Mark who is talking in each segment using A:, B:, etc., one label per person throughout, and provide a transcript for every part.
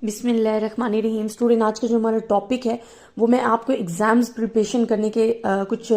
A: बिस्मिल्लाहिर्रहमानिर्रहीम। स्टूडेंट, आज का जो हमारा टॉपिक है वो मैं आपको एग्जाम्स प्रिपरेशन करने के कुछ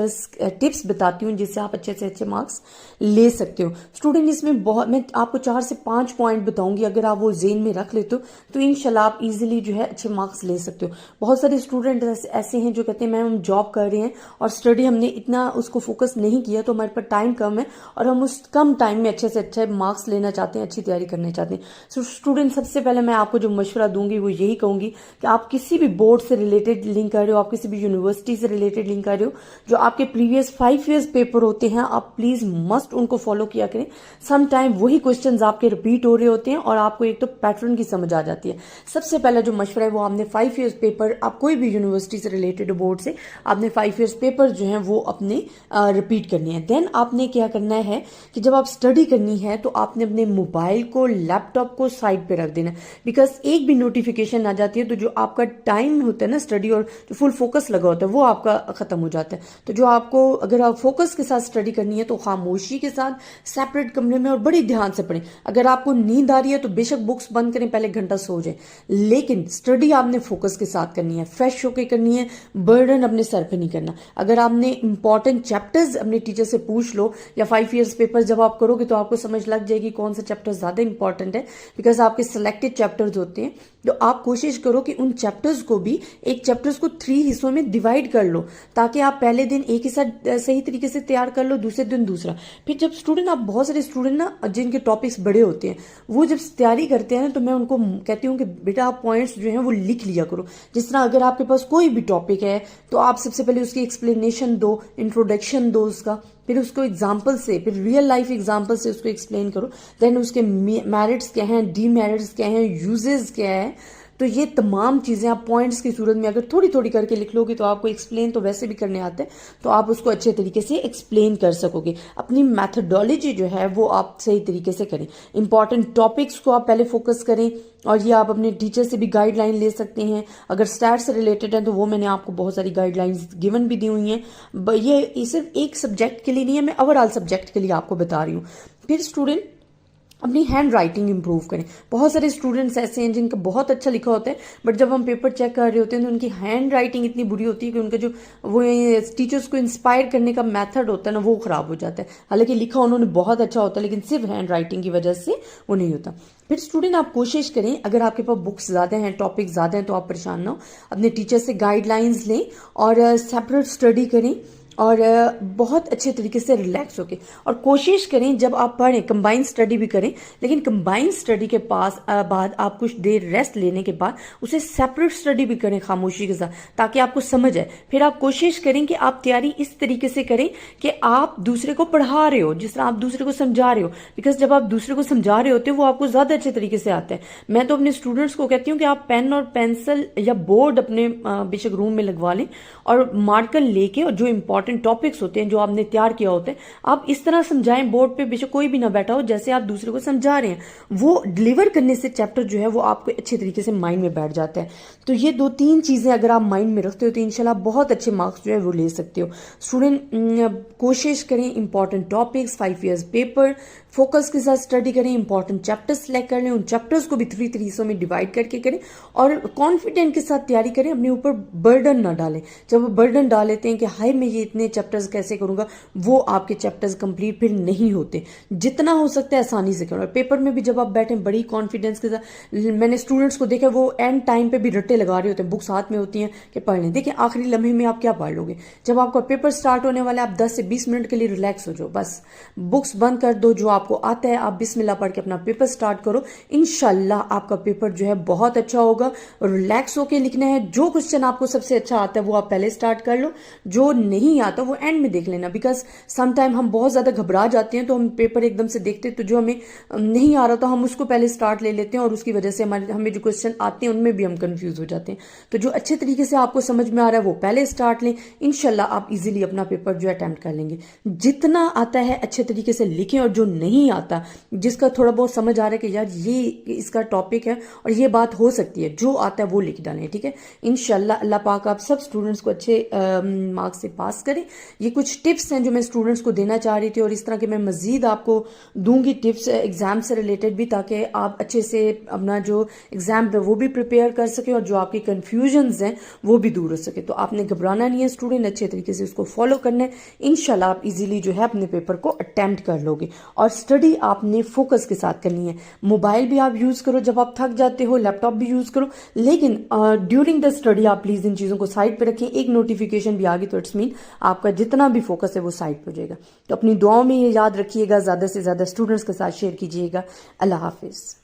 A: टिप्स बताती हूँ जिससे आप अच्छे से अच्छे मार्क्स ले सकते हो। स्टूडेंट, इसमें बहुत मैं आपको 4 से 5 पॉइंट बताऊंगी, अगर आप वो ज़हन में रख लेते हो तो इंशाल्लाह आप इजीली जो है अच्छे मार्क्स ले सकते हो। बहुत सारे स्टूडेंट ऐसे हैं जो कहते हैं मैम हम जॉब कर रहे हैं और स्टडी हमने इतना उसको फोकस नहीं किया तो हमारे पास टाइम कम है और हम उस कम टाइम में अच्छे से अच्छे मार्क्स लेना चाहते हैं, अच्छी तैयारी करना चाहते हैं। सो स्टूडेंट, सबसे पहले मैं आपको जो मशवरा दूंगी वो यही कहूंगी कि आप किसी भी बोर्ड से रिलेटेड लिंक कर रहे हो, आप किसी भी यूनिवर्सिटी से रिलेटेड लिंक कर रहे हो, जो आपके प्रीवियस 5 ईयर्स पेपर होते हैं आप प्लीज मस्ट उनको फॉलो किया करें। सम टाइम वही क्वेश्चंस आपके रिपीट हो रहे होते हैं और आपको एक तो पैटर्न की समझ आ जाती है। सबसे पहला जो मशवरा है वो आपने 5 ईयर्स पेपर, आप कोई भी यूनिवर्सिटी से रिलेटेड बोर्ड से आपने 5 ईयर्स पेपर जो है वो अपने रिपीट करनी है। देन आपने क्या करना है कि जब आप स्टडी करनी है तो आपने अपने मोबाइल को, लैपटॉप को साइड पे रख देना, बिकॉज एक भी नोटिफिकेशन आ जाती है तो जो आपका टाइम होता है ना स्टडी और जो फुल फोकस लगा होता है वो आपका खत्म हो जाता है। तो जो आपको अगर आप फोकस के साथ स्टडी करनी है तो खामोशी के साथ सेपरेट कमरे में और बड़ी ध्यान से पढ़ें। अगर आपको नींद आ रही है तो बेशक बुक्स बंद करें, पहले घंटा सो जाए, लेकिन स्टडी आपने फोकस के साथ करनी है, फ्रेश होकर करनी है, बर्डन अपने सर पे नहीं करना। अगर आपने इंपॉर्टेंट चैप्टर्स अपने टीचर से पूछ लो या 5 ईयर्स पेपर जब आप करोगे तो आपको समझ लग जाएगी कौन सा चैप्टर ज्यादा इंपॉर्टेंट है, बिकॉज आपके सिलेक्टेड चैप्टर्स होते हैं। तो आप कोशिश करो कि उन चैप्टर्स को भी, एक चैप्टर्स को 3 हिस्सों में डिवाइड कर लो ताकि आप पहले दिन एक हिस्सा सही तरीके से तैयार कर लो, दूसरे दिन दूसरा। फिर जब स्टूडेंट, आप बहुत सारे स्टूडेंट ना जिनके टॉपिक्स बड़े होते हैं वो जब तैयारी करते हैं ना तो मैं उनको कहती हूँ कि बेटा आप पॉइंट्स जो हैं वो लिख लिया करो। जिस तरह अगर आपके पास कोई भी टॉपिक है तो आप सबसे पहले उसकी एक्सप्लेनेशन दो, इंट्रोडक्शन दो उसका, फिर उसको एग्जाम्पल से, फिर रियल लाइफ एग्जाम्पल से उसको एक्सप्लेन करो। देन उसके मेरिट्स क्या हैं, डीमेरिट्स क्या हैं, यूजेस क्या है। तो ये तमाम चीजें आप पॉइंट्स की सूरत में अगर थोड़ी थोड़ी करके लिख लोगे तो आपको एक्सप्लेन तो वैसे भी करने आते हैं तो आप उसको अच्छे तरीके से एक्सप्लेन कर सकोगे। अपनी मैथडोलॉजी जो है वो आप सही तरीके से करें। इंपॉर्टेंट टॉपिक्स को आप पहले फोकस करें और ये आप अपने टीचर से भी गाइडलाइन ले सकते हैं। अगर स्टैट से रिलेटेड है तो वो मैंने आपको बहुत सारी गाइडलाइंस गिवन भी दी हुई हैं। ये सिर्फ एक सब्जेक्ट के लिए नहीं है, मैं ओवरऑल सब्जेक्ट के लिए आपको बता रही हूँ। फिर स्टूडेंट, अपनी हैंड राइटिंग इंप्रूव करें। बहुत सारे स्टूडेंट्स ऐसे हैं जिनका बहुत अच्छा लिखा होता है बट जब हम पेपर चेक कर रहे होते हैं तो उनकी हैंड राइटिंग इतनी बुरी होती है कि उनका जो वो टीचर्स को इंस्पायर करने का मेथड होता है ना वो खराब हो जाता है। हालांकि लिखा उन्होंने बहुत अच्छा होता है लेकिन सिर्फ हैंड राइटिंग की वजह से वो नहीं होता। फिर स्टूडेंट, आप कोशिश करें, अगर आपके पास बुक्स ज्यादा हैं, टॉपिक ज्यादा हैं तो आप परेशान ना हो, अपने टीचर से गाइडलाइंस लें और सेपरेट स्टडी करें और बहुत अच्छे तरीके से रिलैक्स होके, और कोशिश करें जब आप पढ़ें कंबाइंड स्टडी भी करें, लेकिन कंबाइंड स्टडी के बाद आप कुछ देर रेस्ट लेने के बाद उसे सेपरेट स्टडी भी करें खामोशी के साथ ताकि आपको समझ आए। फिर आप कोशिश करें कि आप तैयारी इस तरीके से करें कि आप दूसरे को पढ़ा रहे हो, जिस तरह आप दूसरे को समझा रहे हो, बिकॉज जब आप दूसरे को समझा रहे होते हो वो आपको ज्यादा अच्छे तरीके से आता है। मैं तो अपने स्टूडेंट्स को कहती हूँ कि आप पेन और पेंसिल या बोर्ड अपने बेशक रूम में लगवा लें और मार्कर लेके, और जो इंपॉर्टेंट टॉपिक्स होते हैं जो आपने तैयार किया होता है आप इस तरह समझाएं बोर्ड पे, बेशक कोई भी ना बैठा हो, जैसे आप दूसरे को समझा रहे हैं। वो डिलीवर करने से चैप्टर जो है वो आपको अच्छे तरीके से माइंड में बैठ जाता है। तो ये 2-3 चीजें अगर आप माइंड में रखते हो तो इंशाल्लाह बहुत अच्छे मार्क्स जो है वो ले सकते हो। स्टूडेंट, कोशिश करें important topics, 5 years paper focus के साथ स्टडी करें, इंपॉर्टेंट चैप्टर्स सेलेक्ट कर लें, उन चैप्टर्स को भी 3 हिस्सों में डिवाइड करके करें और कॉन्फिडेंट के साथ तैयारी करें। अपने ऊपर बर्डन ना डालें। जब वो बर्डन डाल लेते हैं कि हाय मैं ये इतने चैप्टर्स कैसे करूंगा, वो आपके चैप्टर्स कंप्लीट फिर नहीं होते। जितना हो सकता है आसानी से करो। और पेपर में भी जब आप बैठे बड़ी कॉन्फिडेंस के साथ, मैंने स्टूडेंट्स को देखा वो एंड टाइम पे भी रट्टे लगा रहे होते हैं, बुक्स हाथ में होती हैं कि पढ़ लें। देखिए आखिरी लम्हे में आप क्या पढ़ लोगे। जब आपका पेपर स्टार्ट होने वाला है आप 10 से 20 मिनट के लिए रिलैक्स हो जाओ, बस बुक्स बंद कर दो, जो आपको आता है आप बिस्मिल्लाह पढ़ के अपना पेपर स्टार्ट करो। इंशाल्लाह आपका पेपर जो है बहुत अच्छा होगा। रिलैक्स होके लिखना है। जो क्वेश्चन आपको सबसे अच्छा आता है वो आप पहले स्टार्ट कर लो, जो नहीं आता वो एंड में देख लेना, बिकॉज समटाइम हम बहुत ज्यादा घबरा जाते हैं तो हम पेपर एकदम से देखते हैं तो जो हमें नहीं आ रहा तो हम उसको पहले स्टार्ट ले लेते हैं और उसकी वजह से हमें जो क्वेश्चन आते हैं उनमें भी हम कंफ्यूज हो जाते हैं। तो जो अच्छे तरीके से आपको समझ में आ रहा है वो पहले स्टार्ट लें, इंशाल्लाह आप इजीली अपना पेपर जो अटेम्प्ट कर लेंगे। जितना आता है अच्छे तरीके से लिखें और जो नहीं نہیں آتا، جس کا تھوڑا بہت سمجھ آ رہا ہے کہ یار یہ اس کا ٹاپک ہے اور یہ بات ہو سکتی ہے، جو آتا ہے وہ لکھ ڈالیں، ٹھیک ہے؟ انشاءاللہ اللہ پاک آپ سب اسٹوڈنٹس کو اچھے مارکس سے پاس کریں۔ یہ کچھ ٹپس ہیں جو میں اسٹوڈنٹس کو دینا چاہ رہی تھی، اور اس طرح کے میں مزید آپ کو دوں گی ٹپس ایگزام سے ریلیٹڈ بھی، تاکہ آپ اچھے سے اپنا جو ایگزام پہ وہ بھی پریپیئر کر سکیں، اور جو آپ کی کنفیوژنز ہیں وہ بھی دور ہو سکے۔ تو آپ نے گھبرانا نہیں ہے اسٹوڈنٹ، اچھے طریقے سے اس کو فالو کرنا ہے، انشاءاللہ آپ ایزیلی جو ہے اپنے پیپر کو اٹیمپٹ کر لو گے۔ اور اسٹڈی آپ نے فوکس کے ساتھ کرنی ہے، موبائل بھی آپ یوز کرو جب آپ تھک جاتے ہو، لیپ ٹاپ بھی یوز کرو، لیکن ڈیورنگ دا اسٹڈی آپ پلیز ان چیزوں کو سائڈ پہ رکھیں۔ ایک نوٹیفیکیشن بھی آ گئی تو اٹس مین آپ کا جتنا بھی فوکس ہے وہ سائڈ پہ ہو جائے گا۔ تو اپنی دعاؤں میں یہ یاد رکھیے گا، زیادہ سے زیادہ اسٹوڈنٹس کے ساتھ شیئر کیجیے گا۔ اللہ حافظ۔